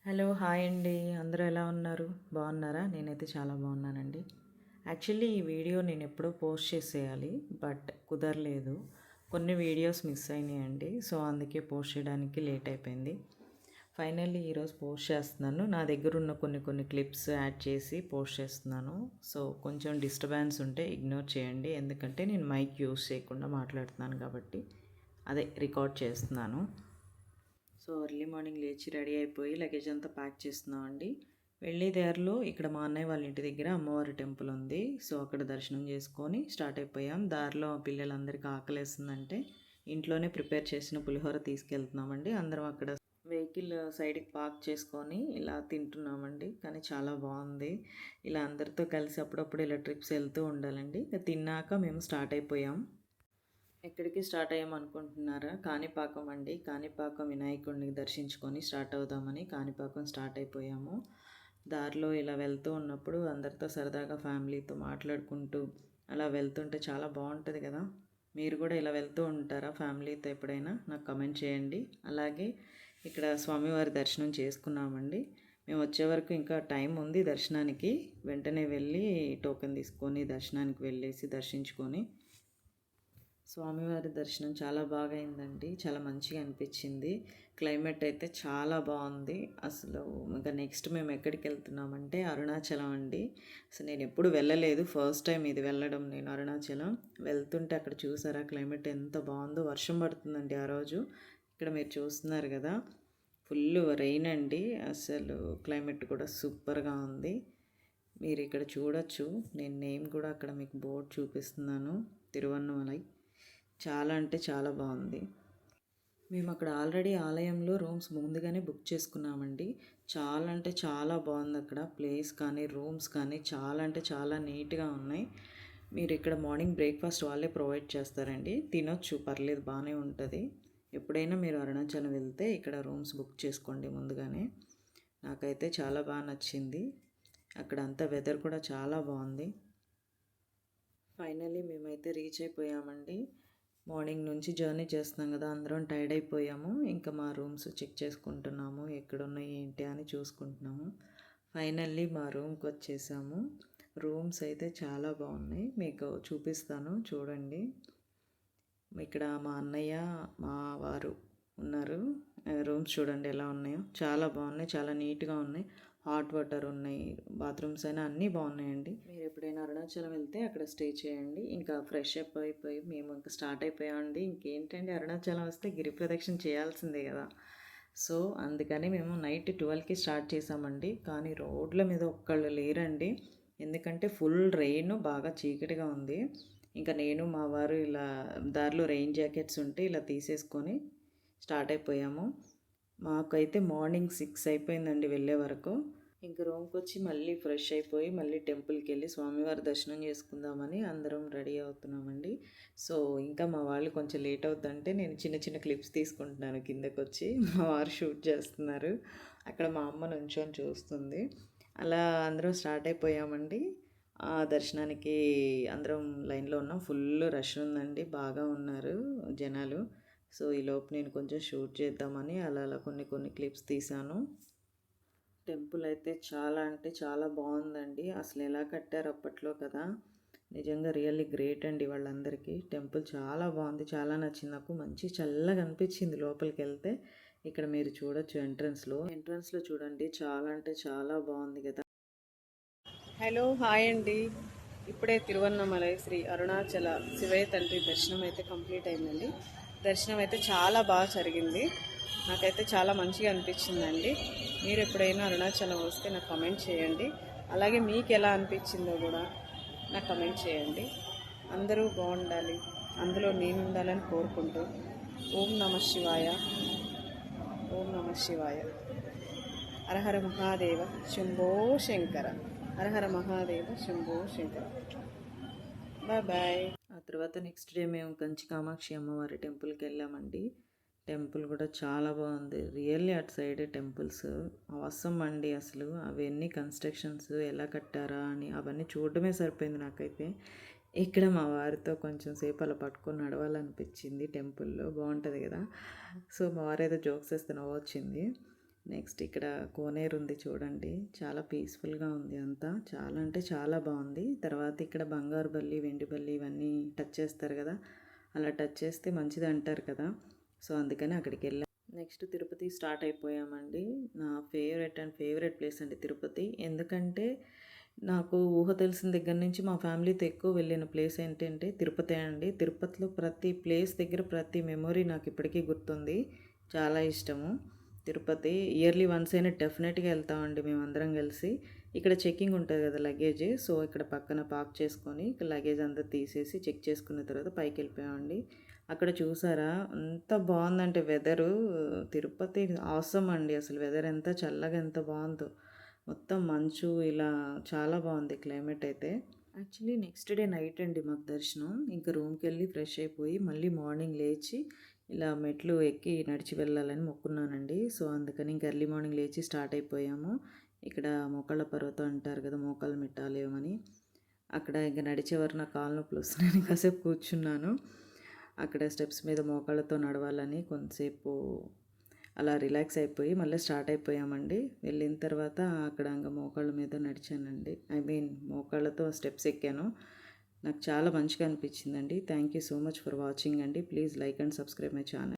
Hello hi అండి. అందరూ ఎలా ఉన్నారు? బాగున్నారా? నేనైతే చాలా బాగున్నానండి. యాక్చువల్లీ ఈ వీడియో నేను ఎప్పుడో పోస్ట్ చేసేయాలి, బట్ కుదరలేదు. కొన్ని వీడియోస్ మిస్ అయినాయండి, సో అందుకే పోస్ట్ చేయడానికి లేట్ అయిపోయింది. ఫైనల్లీ ఈరోజు పోస్ట్ చేస్తున్నాను. నా దగ్గర ఉన్న కొన్ని క్లిప్స్ యాడ్ చేసి పోస్ట్ చేస్తున్నాను. సో కొంచెం డిస్టర్బెన్స్ ఉంటే ఇగ్నోర్ చేయండి, ఎందుకంటే నేను మైక్ యూస్ చేయకుండా మాట్లాడుతున్నాను కాబట్టి అదే రికార్డ్ చేస్తున్నాను. సో ఎర్లీ మార్నింగ్ లేచి రెడీ అయిపోయి లగేజ్ అంతా ప్యాక్ చేస్తున్నామండి. వెళ్ళే దారిలో ఇక్కడ మా అన్నయ్య వాళ్ళ ఇంటి దగ్గర అమ్మవారి టెంపుల్ ఉంది. సో అక్కడ దర్శనం చేసుకొని స్టార్ట్ అయిపోయాం. దారిలో పిల్లలందరికీ ఆకలేస్తుందంటే ఇంట్లోనే ప్రిపేర్ చేసిన పులిహోర తీసుకెళ్తున్నామండి. అందరం అక్కడ వెహికల్ సైడ్కి పార్క్ చేసుకొని ఇలా తింటున్నామండి. కానీ చాలా బాగుంది. ఇలా అందరితో కలిసి అప్పుడప్పుడు ఇలా ట్రిప్స్ వెళ్తూ ఉండాలండి. తిన్నాక మేము స్టార్ట్ అయిపోయాం. ఎక్కడికి స్టార్ట్ అయ్యామనుకుంటున్నారా? కాణిపాకం అండి. కాణిపాకం వినాయకుడిని దర్శించుకొని స్టార్ట్ అవుదామని కాణిపాకం స్టార్ట్ అయిపోయాము. దారిలో ఇలా వెళ్తూ ఉన్నప్పుడు అందరితో సరదాగా ఫ్యామిలీతో మాట్లాడుకుంటూ అలా వెళ్తుంటే చాలా బాగుంటుంది కదా. మీరు కూడా ఇలా వెళ్తూ ఉంటారా ఫ్యామిలీతో ఎప్పుడైనా? నాకు కమెంట్ చేయండి. అలాగే ఇక్కడ స్వామివారి దర్శనం చేసుకున్నామండి. మేము వచ్చే వరకు ఇంకా టైం ఉంది దర్శనానికి. వెంటనే వెళ్ళి టోకెన్ తీసుకొని దర్శనానికి వెళ్ళేసి దర్శించుకొని స్వామివారి దర్శనం చాలా బాగా అయిందండి. చాలా మంచిగా అనిపించింది. క్లైమేట్ అయితే చాలా బాగుంది. అసలు ఇంకా నెక్స్ట్ మేము ఎక్కడికి వెళ్తున్నామంటే అరుణాచలం అండి. అసలు నేను ఎప్పుడు వెళ్ళలేదు, ఫస్ట్ టైం ఇది వెళ్ళడం నేను అరుణాచలం. వెళ్తుంటే అక్కడ చూసారా క్లైమేట్ ఎంత బాగుందో. వర్షం పడుతుందండి ఆ రోజు. ఇక్కడ మీరు చూస్తున్నారు కదా, ఫుల్ రెయిన్ అండి. అసలు క్లైమేట్ కూడా సూపర్గా ఉంది. మీరు ఇక్కడ చూడొచ్చు. నేను నేమ్ కూడా అక్కడ మీకు బోర్డు చూపిస్తున్నాను, తిరువన్నమలై. చాలా అంటే చాలా బాగుంది. మేము అక్కడ ఆల్రెడీ ఆలయంలో రూమ్స్ ముందుగానే బుక్ చేసుకున్నామండి. చాలా అంటే చాలా బాగుంది అక్కడ ప్లేస్ కానీ రూమ్స్ కానీ చాలా అంటే చాలా నీట్గా ఉన్నాయి. మీరు ఇక్కడ మార్నింగ్ బ్రేక్ఫాస్ట్ వాళ్ళే ప్రొవైడ్ చేస్తారండి, తినొచ్చు, పర్లేదు, బాగానే ఉంటుంది. ఎప్పుడైనా మీరు అరుణాచలం వెళ్తే ఇక్కడ రూమ్స్ బుక్ చేసుకోండి ముందుగానే. నాకైతే చాలా బాగా నచ్చింది. అక్కడ అంతా వెదర్ కూడా చాలా బాగుంది. ఫైనల్లీ మేమైతే రీచ్ అయిపోయామండి. మార్నింగ్ నుంచి జర్నీ చేస్తున్నాం కదా, అందరం టైర్డ్ అయిపోయాము. ఇంకా మా రూమ్స్ చెక్ చేసుకుంటున్నాము, ఎక్కడున్నాయి ఏంటి అని చూసుకుంటున్నాము. ఫైనల్లీ మా రూమ్కి వచ్చేసాము. రూమ్స్ అయితే చాలా బాగున్నాయి, మీకు చూపిస్తాను చూడండి. ఇక్కడ మా అన్నయ్య మా వారు ఉన్నారు. రూమ్స్ చూడండి ఎలా ఉన్నాయో, చాలా బాగున్నాయి, చాలా నీట్గా ఉన్నాయి. హాట్ వాటర్ ఉన్నాయి, బాత్రూమ్స్ అయినా అన్నీ బాగున్నాయండి. మీరు ఎప్పుడైనా అరుణాచలం వెళ్తే అక్కడ స్టే చేయండి. ఇంకా ఫ్రెష్ అప్ అయిపోయి మేము ఇంకా స్టార్ట్ అయిపోయామండి. ఇంకేంటండి, అరుణాచలం వస్తే గిరి ప్రదక్షిణ చేయాల్సిందే కదా. సో అందుకని మేము నైట్ 12కి స్టార్ట్ చేసామండి. కానీ రోడ్ల మీద ఒక్కళ్ళు లేరండి, ఎందుకంటే ఫుల్ రెయిన్, బాగా చీకటిగా ఉంది. ఇంకా నేను మా వారు ఇలా దారిలో రెయిన్ జాకెట్స్ ఉంటే ఇలా తీసేసుకొని స్టార్ట్ అయిపోయాము. మాకైతే మార్నింగ్ 6 అయిపోయిందండి వెళ్ళే వరకు. ఇంక రూమ్కి వచ్చి మళ్ళీ ఫ్రెష్ అయిపోయి మళ్ళీ టెంపుల్కి వెళ్ళి స్వామివారి దర్శనం చేసుకుందామని అందరం రెడీ అవుతున్నామండి. సో ఇంకా మా వాళ్ళు కొంచెం లేట్ అవుతుందంటే నేను చిన్న చిన్న క్లిప్స్ తీసుకుంటున్నాను కిందకు వచ్చి. మా వారు షూట్ చేస్తున్నారు, అక్కడ మా అమ్మ నుంచొని చూస్తుంది. అలా అందరం స్టార్ట్ అయిపోయామండి. ఆ దర్శనానికి అందరం లైన్లో ఉన్నాం. ఫుల్ రష్ ఉందండి, బాగా ఉన్నారు జనాలు. సో ఈలోపు నేను కొంచెం షూట్ చేద్దామని అలా కొన్ని క్లిప్స్ తీశాను. టెంపుల్ అయితే చాలా అంటే చాలా బాగుందండి. అసలు ఎలా కట్టారు అప్పట్లో కదా, నిజంగా రియల్లీ గ్రేట్ అండి వాళ్ళందరికీ. టెంపుల్ చాలా బాగుంది, చాలా నచ్చింది నాకు. మంచి చల్లగా అనిపించింది లోపలికి వెళ్తే. ఇక్కడ మీరు చూడొచ్చు ఎంట్రన్స్లో చూడండి, చాలా అంటే చాలా బాగుంది కదా. హలో హాయ్ అండి. ఇప్పుడే తిరువన్నమలై శ్రీ అరుణాచల శివయ్య తండ్రి దర్శనం అయితే కంప్లీట్ అయిందండి. దర్శనం అయితే చాలా బాగా జరిగింది. నాకైతే చాలా మంచిగా అనిపించిందండి. మీరు ఎప్పుడైనా అరుణాచలం వస్తే నాకు కమెంట్ చేయండి. అలాగే మీకు ఎలా అనిపించిందో కూడా నాకు కమెంట్ చేయండి. అందరూ బాగుండాలి, అందులో నేను ఉండాలని కోరుకుంటూ ఓం నమః శివాయ, ఓం నమః శివాయ. హరహర మహాదేవ శంభో శంకర, హరహర మహాదేవ శంభో శంకర. Bye bye. ఆ తర్వాత నెక్స్ట్ డే మేము కంచి కామాక్షి అమ్మవారి టెంపుల్కి వెళ్ళామండి. టెంపుల్ కూడా చాలా బాగుంది. రియల్లీ అటు సైడ్ టెంపుల్స్ అవసరం అండి. అసలు అవన్నీ కన్స్ట్రక్షన్స్ ఎలా కట్టారా అని అవన్నీ చూడడమే సరిపోయింది నాకైతే. ఇక్కడ మా వారితో కొంచెం సేపు అలా పట్టుకొని నడవాలనిపించింది. టెంపుల్లో బాగుంటుంది కదా. సో మా వారు ఏదో జోక్స్ వేస్తే నవ్వొచ్చింది. నెక్స్ట్ ఇక్కడ కోనేరు ఉంది చూడండి. చాలా పీస్‌ఫుల్‌గా ఉంది అంతా. చాలా అంటే చాలా బావుంది. తర్వాత ఇక్కడ బంగారు బల్లి, వెండి బల్లి ఇవన్నీ టచ్ చేస్తారు కదా! అలా టచ్ చేస్తే మంచిదంటారు కదా! సో, అందుకని అక్కడికెళ్ళాం. నెక్స్ట్ తిరుపతి స్టార్ట్ అయిపోయామండి. నా ఫేవరెట్ ప్లేస్ అండి తిరుపతి. ఎందుకంటే నాకు ఊహ తెలిసిన దగ్గర నుంచి మా ఫ్యామిలీతో ఎక్కువ వెళ్ళిన ప్లేస్ ఏంటంటే తిరుపతే అండి. తిరుపతిలో ప్రతి ప్లేస్ దగ్గర ప్రతి మెమొరీ నాకు ఇప్పటికీ గుర్తుంది. చాలా ఇష్టము. తిరుపతి ఇయర్లీ వన్స్ అయినా డెఫినెట్‌గా వెళ్తామండి మేమందరం కలిసి. ఇక్కడ చెకింగ్ ఉంటది కదా లగేజ్. సో, ఇక్కడ పక్కన పార్క్ చేసుకొని లగేజ్ అంతా తీసేసి చెక్ చేసుకున్న తర్వాత పైకెళ్ళిపోయామండి. అక్కడ చూసారా ఎంత బావుందంటే వెదరు తిరుపతి ఆసమ్ అండి. అసలు వెదర్ ఎంత చల్లగా ఎంత బావుందో. మొత్తం మంచు ఇలా చాలా బావుంది క్లైమేట్ అయితే. యాక్చువల్లీ నెక్స్ట్ డే నైట్ అండి మాకు దర్శనం. ఇంకా రూమ్‌కెళ్ళి ఫ్రెష్ అయిపోయి మళ్ళీ మార్నింగ్ లేచి ఇలా మెట్లు ఎక్కి నడిచి వెళ్ళాలని మొక్కున్నానండి. సో, అందుకని ఇంక ఎర్లీ మార్నింగ్ లేచి స్టార్ట్ అయిపోయాము. ఇక్కడ మోకాళ్ళ పర్వతం అంటారు కదా! మోకాళ్ళు మెట్టాలేమని. అక్కడ ఇంక నడిచేవారు నా కాళ్ళు నొప్పులొస్తున్నాయని కాసేపు కూర్చున్నాను. అక్కడ స్టెప్స్ మీద మోకాళ్ళతో నడవాలని కొంతసేపు అలా రిలాక్స్ అయిపోయి మళ్ళీ స్టార్ట్ అయిపోయామండి. వెళ్ళిన తర్వాత అక్కడ ఇంక మోకాళ్ళ మీద నడిచానండి. మోకాళ్ళతో స్టెప్స్ ఎక్కాను. నాకు చాలా మంచిగా అనిపించిందండి. Thank you so much for watching అండి. Please like and subscribe my channel.